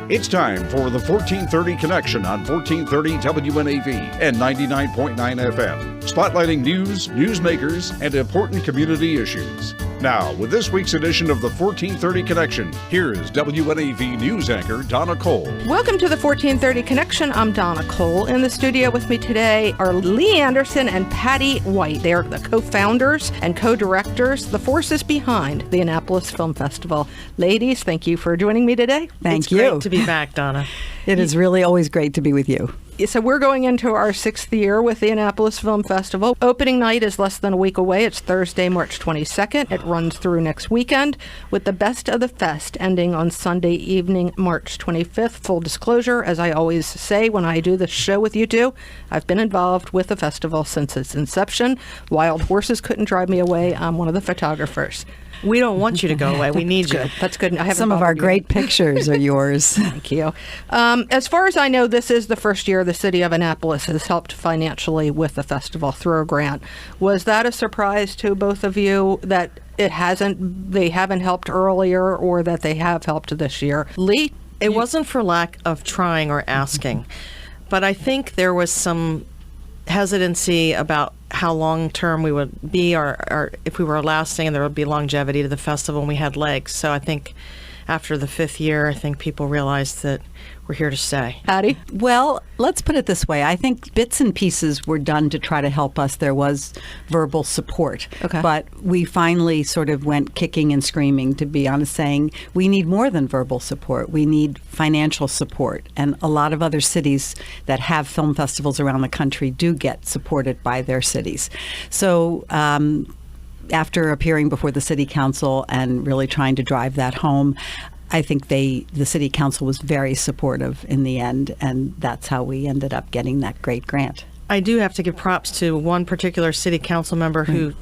It's time for the 1430 Connection on 1430 WNAV and 99.9 FM, spotlighting news, newsmakers, and important community issues. Now, with this week's edition of the 1430 Connection, here's WNAV news anchor Donna Cole. Welcome to the 1430 Connection. I'm Donna Cole. In the studio with me today are Lee Anderson and Patti White. They are the co-founders and co-directors, the forces behind the Annapolis Film Festival. Ladies, thank you for joining me today. Thank you. It's great to be back, Donna. It is really always great to be with you. So we're going into our 6th year with the Annapolis Film Festival. Opening night is less than a week away. It's Thursday, March 22nd. It runs through next weekend with the Best of the Fest ending on Sunday evening, March 25th. Full disclosure, as I always say when I do this show with you two, I've been involved with the festival since its inception. Wild horses couldn't drive me away. I'm one of the photographers. We don't want you to go away. We need you. That's good. Some of our great pictures are yours. Thank you. As far as I know, this is the first year the city of Annapolis has helped financially with the festival through a grant. Was that a surprise to both of you that they haven't helped earlier, or that they have helped this year? Lee? It wasn't for lack of trying or asking, but I think there was some hesitancy about how long-term we would be, or if we were lasting and there would be longevity to the festival and we had legs. So I think after the 5th year, I think people realized that we're here to stay. Patti? Well, let's put it this way. I think bits and pieces were done to try to help us. There was verbal support. Okay. But we finally sort of went kicking and screaming, to be honest, saying we need more than verbal support. We need financial support. And a lot of other cities that have film festivals around the country do get supported by their cities. So after appearing before the city council and really trying to drive that home, I think the city council was very supportive in the end, and that's how we ended up getting that great grant. I do have to give props to one particular city council member who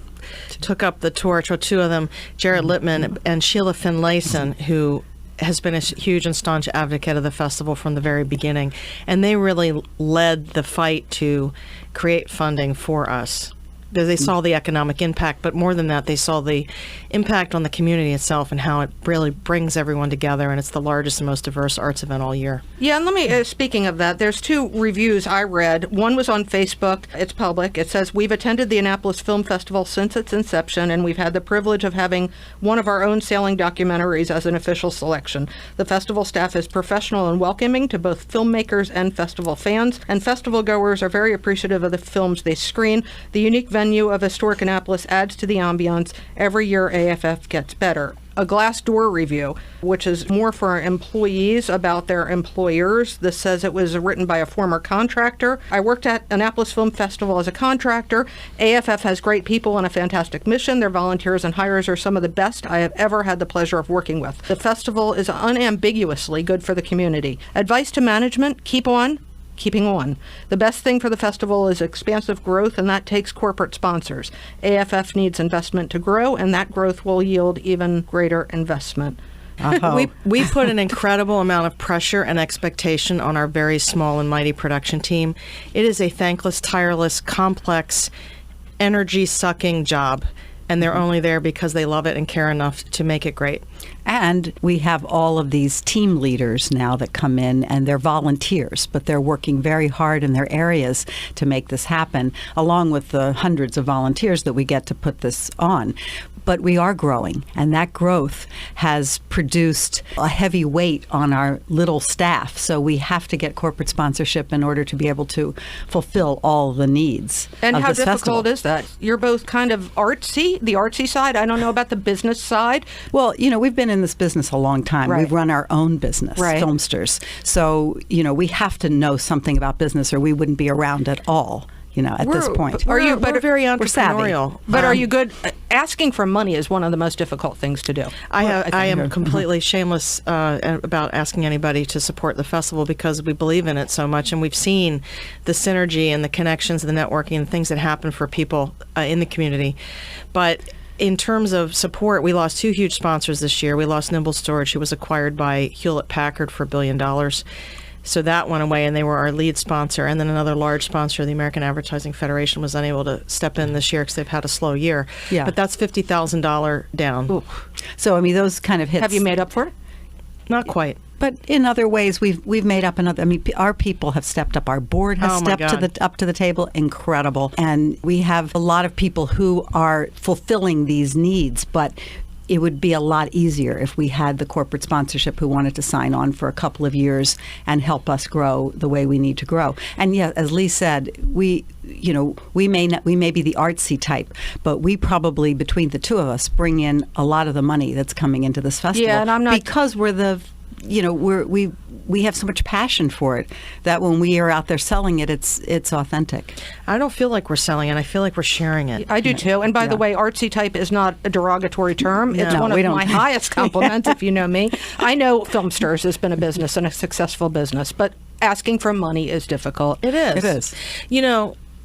took up the torch, or two of them, Jared Littman and Sheila Finlayson, who has been a huge and staunch advocate of the festival from the very beginning. And they really led the fight to create funding for us. They saw the economic impact, but more than that, they saw the impact on the community itself and how it really brings everyone together, and it's the largest and most diverse arts event all year. Yeah, and let me, speaking of that, there's 2 reviews I read. One was on Facebook. It's public. It says, "We've attended the Annapolis Film Festival since its inception, and we've had the privilege of having one of our own sailing documentaries as an official selection. The festival staff is professional and welcoming to both filmmakers and festival fans, and festival goers are very appreciative of the films they screen. The unique venue of historic Annapolis adds to the ambiance. Every year AFF gets better." A Glassdoor review, which is more for employees about their employers. This says it was written by a former contractor. "I worked at Annapolis Film Festival as a contractor. AFF has great people and a fantastic mission. Their volunteers and hires are some of the best I have ever had the pleasure of working with. The festival is unambiguously good for the community. Advice to management: keep on keeping on. The best thing for the festival is expansive growth, and that takes corporate sponsors. AFF needs investment to grow, and that growth will yield even greater investment." We put an incredible amount of pressure and expectation on our very small and mighty production team. It is a thankless, tireless, complex, energy-sucking job, and they're only there because they love it and care enough to make it great. And we have all of these team leaders now that come in, and they're volunteers, but they're working very hard in their areas to make this happen, along with the hundreds of volunteers that we get to put this on. But we are growing, and that growth has produced a heavy weight on our little staff. So we have to get corporate sponsorship in order to be able to fulfill all the needs And of how this difficult festival. is that? You're both kind of artsy, the artsy side. I don't know about the business side. Well, we've been in this business a long time. Right. We've run our own business, Right. Filmsters. So, we have to know something about business, or we wouldn't be around at all. At this point. We're very We're savvy. entrepreneurial. But are you good? Asking for money is one of the most difficult things to do. I am completely shameless about asking anybody to support the festival, because we believe in it so much, and we've seen the synergy and the connections and the networking and things that happen for people in the community. But in terms of support, we lost 2 huge sponsors this year. We lost Nimble Storage, who was acquired by Hewlett-Packard for $1 billion. So that went away, and they were our lead sponsor. And then another large sponsor, the American Advertising Federation, was unable to step in this year because they've had a slow year. Yeah. But that's $50,000 down. Ooh. So, those kind of hits. Have you made up for it? Not quite. But in other ways, we've made up another. I mean, our people have stepped up. Our board has stepped up to the table. Incredible, and we have a lot of people who are fulfilling these needs. But it would be a lot easier if we had the corporate sponsorship who wanted to sign on for a couple of years and help us grow the way we need to grow. And yeah, as Lee said, we may be the artsy type, but we probably, between the two of us, bring in a lot of the money that's coming into this festival. Yeah, and I'm not, because we're the, we have so much passion for it that when we are out there selling it, it's authentic. I don't feel like we're selling it. I feel like we're sharing it. I do too. And by the way, artsy type is not a derogatory term. It's one of my highest compliments, if you know me. I know Filmsters has been a business and a successful business, but asking for money is difficult. It is. It is.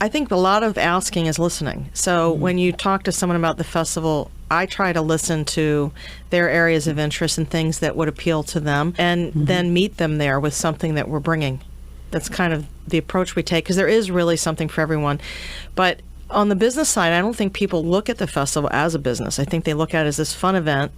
I think a lot of asking is listening. So when you talk to someone about the festival, I try to listen to their areas of interest and things that would appeal to them, and then meet them there with something that we're bringing. That's kind of the approach we take, because there is really something for everyone. But on the business side, I don't think people look at the festival as a business. I think they look at it as this fun event,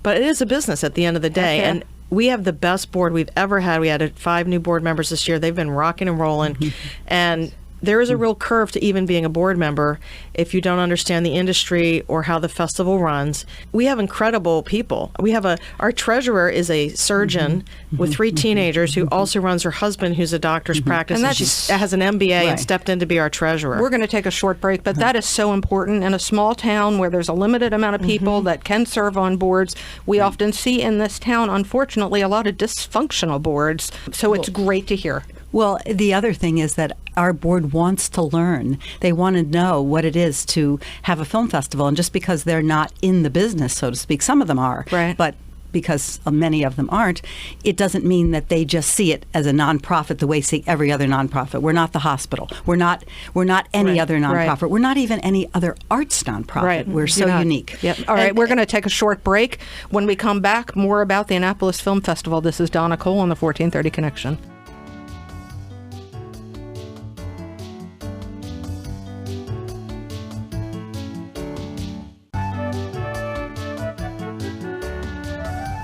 but it is a business at the end of the day. Okay. And we have the best board we've ever had. We had 5 new board members this year. They've been rocking and rolling. And there is a real curve to even being a board member if you don't understand the industry or how the festival runs. We have incredible people. We have our treasurer is a surgeon with 3 teenagers who also runs her husband, who's a doctor's practice, and she has an MBA and stepped in to be our treasurer. We're going to take a short break, but that is so important. In a small town where there's a limited amount of people that can serve on boards, we often see in this town, unfortunately, a lot of dysfunctional boards. So it's great to hear. Well, the other thing is that our board wants to learn. They want to know what it is to have a film festival. And just because they're not in the business, so to speak, some of them are, right, but because many of them aren't, it doesn't mean that they just see it as a nonprofit the way see every other nonprofit. We're not the hospital. We're not any other nonprofit. We're not even any other arts nonprofit. Right. We're so unique. Yep. All right, we're going to take a short break. When we come back, more about the Annapolis Film Festival. This is Donna Cole on the 1430 Connection.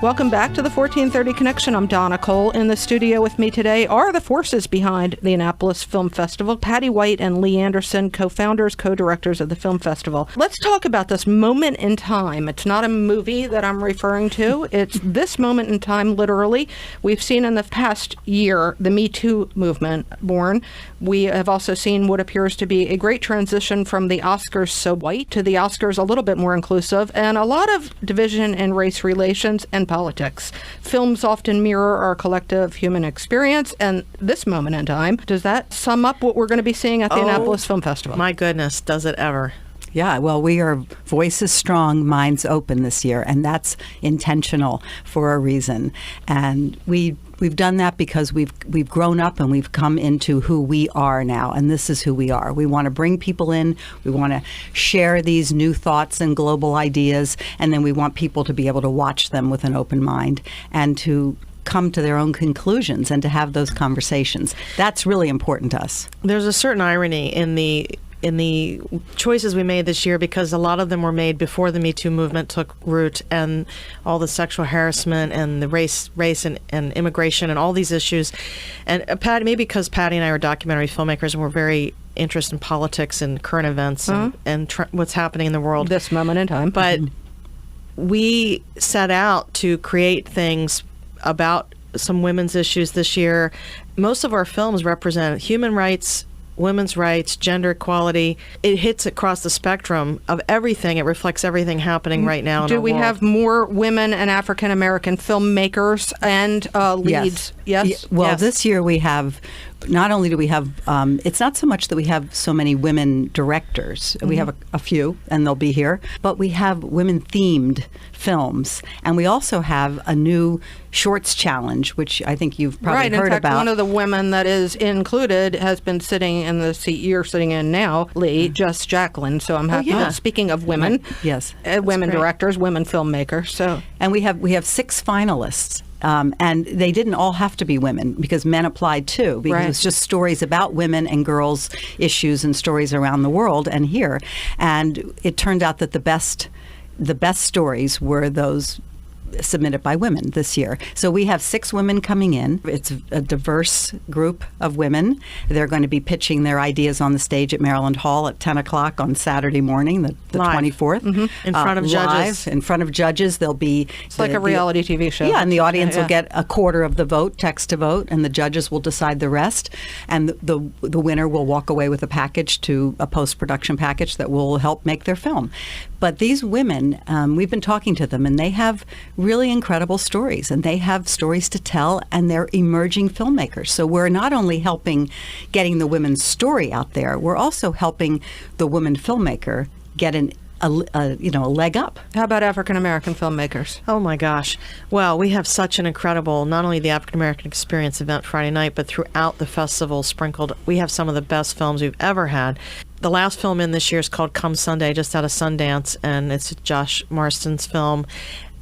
Welcome back to the 1430 Connection. I'm Donna Cole. In the studio with me today are the forces behind the Annapolis Film Festival, Patti White and Lee Anderson, co-founders, co-directors of the film festival. Let's talk about this moment in time. It's not a movie that I'm referring to. It's this moment in time, literally. We've seen in the past year the Me Too movement born. We have also seen what appears to be a great transition from the Oscars so white to the Oscars a little bit more inclusive, and a lot of division in race relations and politics. Films often mirror our collective human experience, and this moment in time, does that sum up what we're going to be seeing at the Annapolis Film Festival? My goodness, does it ever. Yeah, well, we are voices strong, minds open this year, and that's intentional for a reason. And we've done that because we've grown up and we've come into who we are now, and this is who we are. We want to bring people in, we want to share these new thoughts and global ideas, and then we want people to be able to watch them with an open mind and to come to their own conclusions and to have those conversations. That's really important to us. There's a certain irony in the choices we made this year, because a lot of them were made before the Me Too movement took root, and all the sexual harassment and the race and immigration and all these issues. And Patti, maybe because Patti and I are documentary filmmakers and we're very interested in politics and current events and what's happening in the world. This moment in time. But we set out to create things about some women's issues this year. Most of our films represent human rights, women's rights, gender equality. It hits across the spectrum of everything. It reflects everything happening right now in our Do we world. have more women and African American filmmakers and leads? Yes. Well, Yes. this year we have, not only do we have, it's not so much that we have so many women directors. We have a few, and they'll be here, but we have women-themed films. And we also have a new shorts challenge, which I think you've probably heard in fact, about. one of the women that is included has been sitting in the seat you're sitting in now, Lee, just Jacqueline. So I'm happy. yeah. Speaking of women, Yes. Women great. directors, women filmmakers. So And we have 6 finalists. And they didn't all have to be women, because men applied too, because Right. it's just stories about women and girls' issues and stories around the world and here. And it turned out that the best stories were those submitted by women this year. So we have 6 women coming in. It's a diverse group of women. They're going to be pitching their ideas on the stage at Maryland Hall at 10 o'clock on Saturday morning, the 24th. In front of judges. Live, in front of judges. There'll be... It's like a reality TV show. Yeah, and the audience will get a quarter of the vote, text to vote, and the judges will decide the rest. And the winner will walk away with a post-production package that will help make their film. But these women, we've been talking to them, and they have really incredible stories, and they have stories to tell, and they're emerging filmmakers. So we're not only helping getting the women's story out there, we're also helping the woman filmmaker get a leg up. How about African American filmmakers? Oh my gosh. Well, we have such an incredible, not only the African American Experience event Friday night, but throughout the festival sprinkled. We have some of the best films we've ever had. The last film in this year is called Come Sunday, just out of Sundance, and it's Josh Marston's film.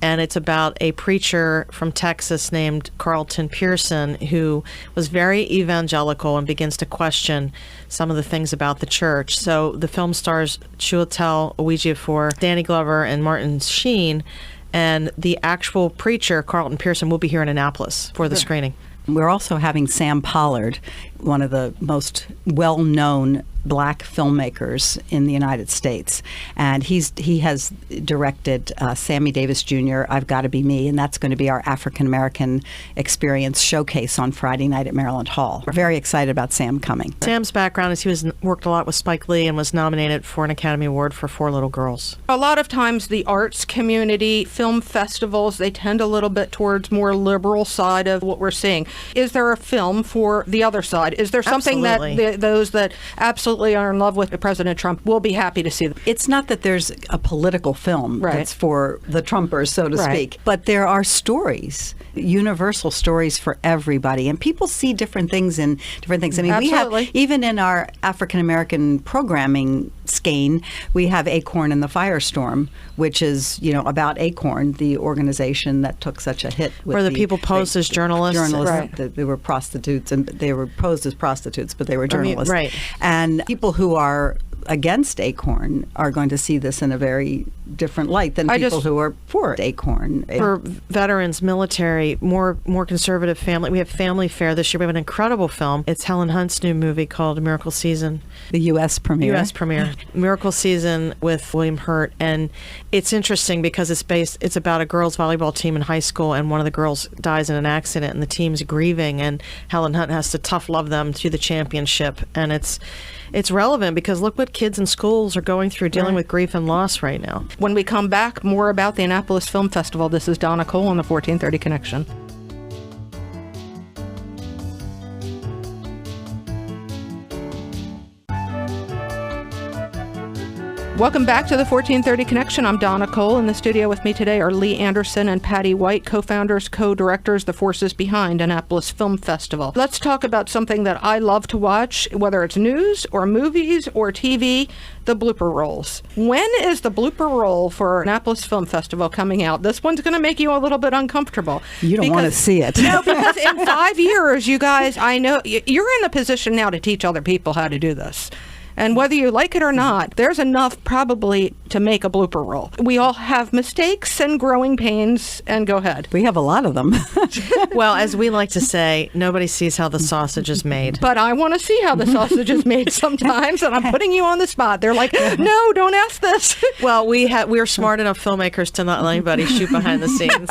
And it's about a preacher from Texas named Carlton Pearson who was very evangelical and begins to question some of the things about the church. So the film stars Chiwetel Ejiofor, Danny Glover, and Martin Sheen. And the actual preacher, Carlton Pearson, will be here in Annapolis for the screening. We're also having Sam Pollard, one of the most well-known black filmmakers in the United States. And he has directed Sammy Davis Jr., I've Gotta Be Me, and that's going to be our African American Experience showcase on Friday night at Maryland Hall. We're very excited about Sam coming. Sam's background is he worked a lot with Spike Lee and was nominated for an Academy Award for Four Little Girls. A lot of times the arts community, film festivals, they tend a little bit towards more liberal side of what we're seeing. Is there a film for the other side? Is there something that those that absolutely are in love with President Trump will be happy to see? It's not that there's a political film that's for the Trumpers, so to speak, but there are stories, universal stories for everybody, and people see different things in different things. I mean, we have, even in our African American programming skein, we have Acorn and the Firestorm, which is, about Acorn, the organization that took such a hit. Where the people posed as journalists. They were prostitutes, and they were posed as prostitutes, but they were journalists. Right. And people who are against Acorn are going to see this in a very different light than people who are for Acorn. For veterans, military, more conservative family. We have Family Fair this year. We have an incredible film. It's Helen Hunt's new movie called Miracle Season. The U.S. premiere. Miracle Season with William Hurt. And it's interesting because it's about a girls' volleyball team in high school, and one of the girls dies in an accident, and the team's grieving, and Helen Hunt has to tough love them to the championship. And it's relevant because look what kids in schools are going through dealing with grief and loss right now. When we come back, more about the Annapolis Film Festival. This is Donna Cole on the 1430 Connection. Welcome back to the 1430 Connection. I'm Donna Cole. In the studio with me today are Lee Anderson and Patti White, co-founders, co-directors, the forces behind Annapolis Film Festival. Let's talk about something that I love to watch, whether it's news or movies or TV, the blooper rolls. When is the blooper roll for Annapolis Film Festival coming out? This one's going to make you a little bit uncomfortable. You don't want to see it. No, because in 5 years, you guys, I know, you're in the position now to teach other people how to do this. And whether you like it or not, there's enough probably to make a blooper roll. We all have mistakes and growing pains, and go ahead. We have a lot of them. Well, as we like to say, nobody sees how the sausage is made. But I want to see how the sausage is made sometimes, and I'm putting you on the spot. They're like, no, don't ask this. Well, we're smart enough filmmakers to not let anybody shoot behind the scenes.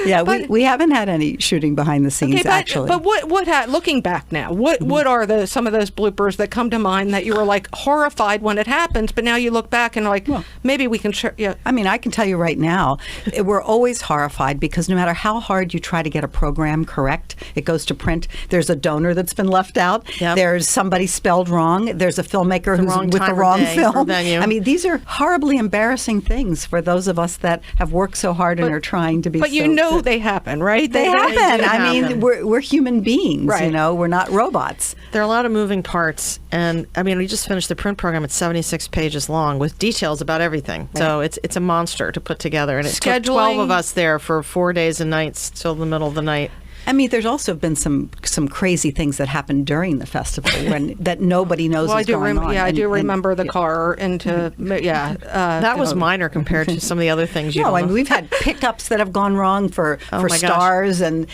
Yeah, we haven't had any shooting behind the scenes, actually. But what looking back now, what are some of those bloopers that come to mind that you were like horrified when it happens, but now you look back and are like, well, maybe we can share. Yeah. I mean, I can tell you right now, we're always horrified because no matter how hard you try to get a program correct, it goes to print. There's a donor that's been left out. Yep. There's somebody spelled wrong. There's a filmmaker who's with the wrong film. I mean, these are horribly embarrassing things for those of us that have worked so hard and are trying to be. But they happen, right? They happen. I mean, we're human beings. Right. We're not robots. There are a lot of moving parts, and I mean, we just finished the print program. It's 76 pages long with details about everything. Right. So it's a monster to put together, and it took 12 of us there for 4 days and nights till the middle of the night. I mean, there's also been some crazy things that happened during the festival that nobody knows is going on. Yeah, I do remember the car into that was minor compared to some of the other things. No, I mean, we've had pickups that have gone wrong for stars, and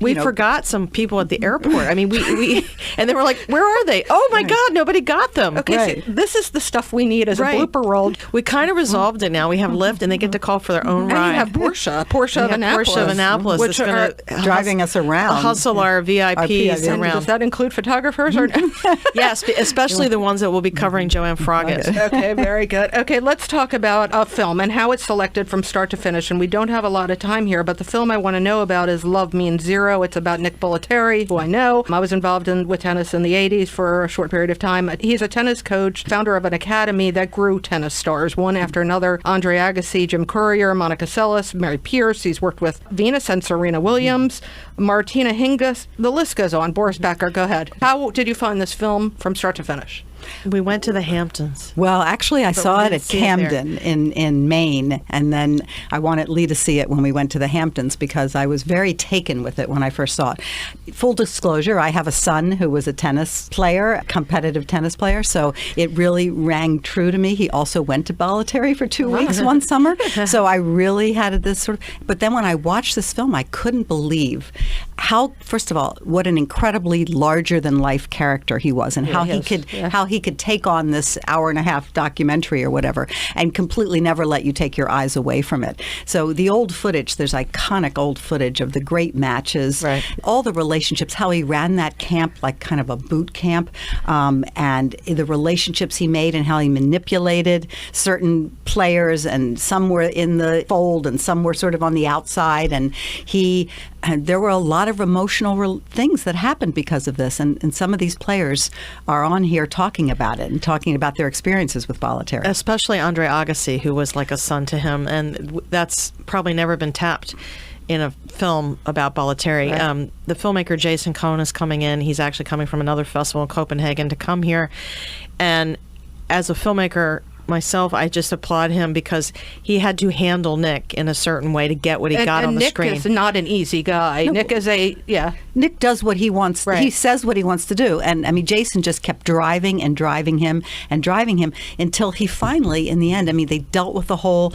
we forgot some people at the airport. I mean, we and they were like, "Where are they? Oh my God, nobody got them." Okay, so this is the stuff we need as a blooper roll. We kind of resolved it now. We have Lyft, and they get to call for their own ride. And you have Porsche of Annapolis, which are driving us around, hustle our VIPs around. Does that include photographers? Or yes, especially the ones that will be covering Joanne Froggatt. Okay, very good. Okay, let's talk about a film and how it's selected from start to finish. And we don't have a lot of time here, but the film I want to know about is Love Means Zero. It's about Nick Bollettieri, who I know. I was involved with tennis in the 80s for a short period of time. He's a tennis coach, founder of an academy that grew tennis stars, one after another. Andre Agassi, Jim Courier, Monica Seles, Mary Pierce. He's worked with Venus and Serena Williams, Martina Hingis. The list goes on. Boris Becker, go ahead. How did you find this film from start to finish? We went to the Hamptons. Well, actually, I saw it at Camden in Maine, and then I wanted Lee to see it when we went to the Hamptons because I was very taken with it when I first saw it. Full disclosure, I have a son who was a tennis player, a competitive tennis player, so it really rang true to me. He also went to Bollettieri for 2 weeks one summer, so I really had this sort of... But then when I watched this film, I couldn't believe how, first of all, what an incredibly larger-than-life character he was, and how he could take on this hour-and-a-half documentary or whatever and completely never let you take your eyes away from it. So the old footage, there's iconic old footage of the great matches, all the relationships, how he ran that camp like kind of a boot camp, and the relationships he made and how he manipulated certain players, and some were in the fold and some were sort of on the outside, and there were a lot of emotional things that happened because of this, and some of these players are on here talking about it and talking about their experiences with Bollettieri. Especially Andre Agassi, who was like a son to him, and that's probably never been tapped in a film about Bollettieri. Right. The filmmaker Jason Cohn is coming in. He's actually coming from another festival in Copenhagen to come here, and as a filmmaker myself, I just applaud him because he had to handle Nick in a certain way to get what he got on the screen. Nick is not an easy guy. No, Nick does what he wants. Right. He says what he wants to do. And I mean, Jason just kept driving him until he finally, in the end, I mean, they dealt with the whole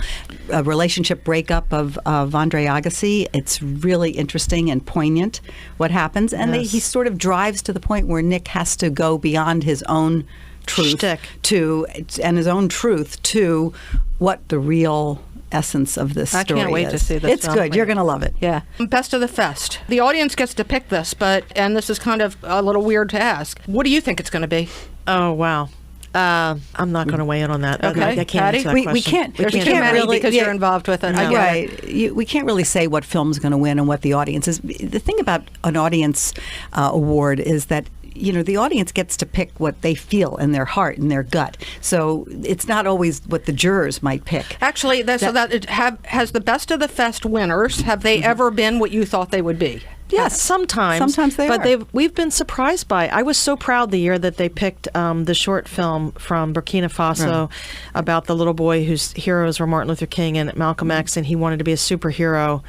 relationship breakup of Andre Agassi. It's really interesting and poignant what happens. And he sort of drives to the point where Nick has to go beyond his own truth and his own truth to what the real essence of this story is. I can't wait to see this. It's good. You're going to love it. Yeah. Best of the Fest. The audience gets to pick this, and this is kind of a little weird to ask. What do you think it's going to be? Oh, wow. I'm not going to weigh in on that. Okay, I can't answer that question. We can't really, because you're involved with it. No. Right. We can't really say what film's going to win and what the audience is. The thing about an audience award is that the audience gets to pick what they feel in their heart and their gut. So it's not always what the jurors might pick. Actually, has the Best of the Fest winners, have they ever been what you thought they would be? Yes, sometimes. Sometimes they are. But we've been surprised by it. I was so proud the year that they picked the short film from Burkina Faso about the little boy whose heroes were Martin Luther King and Malcolm X, and he wanted to be a superhero.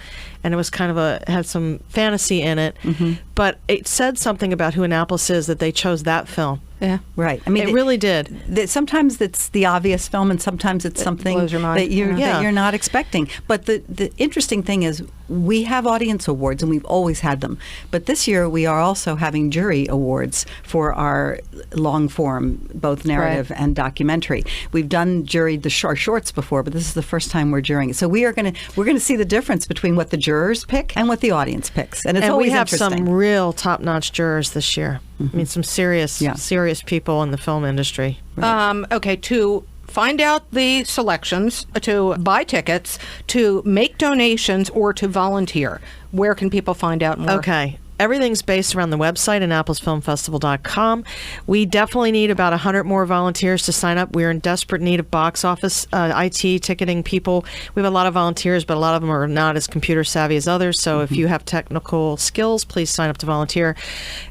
And it was kind of had some fantasy in it. Mm-hmm. But it said something about who Annapolis is that they chose that film. Yeah, right. I mean, it really did. Sometimes it's the obvious film, and sometimes it's something that you're not expecting. But the interesting thing is, we have audience awards, and we've always had them. But this year, we are also having jury awards for our long form, both narrative and documentary. We've done juried our shorts before, but this is the first time we're jurying. So we're going to see the difference between what the jurors pick and what the audience picks, and it's always interesting. We have some real top-notch jurors this year. Mm-hmm. I mean, some serious people in the film industry. Right. Okay, to find out the selections, to buy tickets, to make donations, or to volunteer, where can people find out more? Okay. Everything's based around the website, AnnapolisFilmFestival.com. We definitely need about 100 more volunteers to sign up. We're in desperate need of box office, IT, ticketing people. We have a lot of volunteers, but a lot of them are not as computer savvy as others. So if you have technical skills, please sign up to volunteer.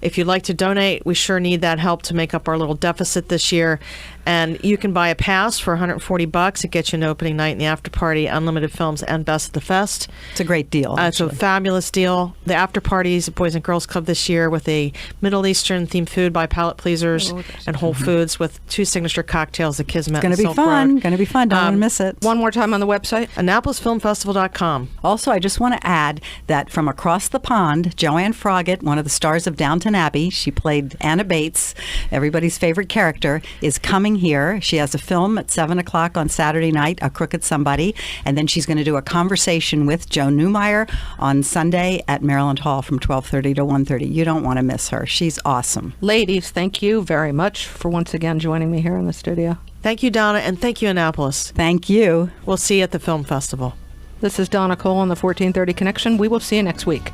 If you'd like to donate, we sure need that help to make up our little deficit this year. And you can buy a pass for $140. It gets you an opening night in the after party, unlimited films, and Best of the Fest. It's a great deal. It's a fabulous deal. The after parties at Boys and Girls Club this year with a Middle Eastern themed food by Palate Pleasers and Whole Foods with 2 signature cocktails, the Kismet. It's going to be fun. Going to be fun. Don't want to miss it. One more time on the website. AnnapolisFilmFestival.com. Also, I just want to add that from across the pond, Joanne Froggatt, one of the stars of Downton Abbey, she played Anna Bates, everybody's favorite character, is coming here. She has a film at 7 o'clock on Saturday night, A Crooked Somebody, and then she's going to do a conversation with Joe Newmeyer on Sunday at Maryland Hall from 12:30 to 1:30. You don't want to miss her. She's awesome. Ladies, thank you very much for once again joining me here in the studio. Thank you, Donna, and thank you, Annapolis. Thank you. We'll see you at the film festival. This is Donna Cole on the 1430 Connection. We will see you next week.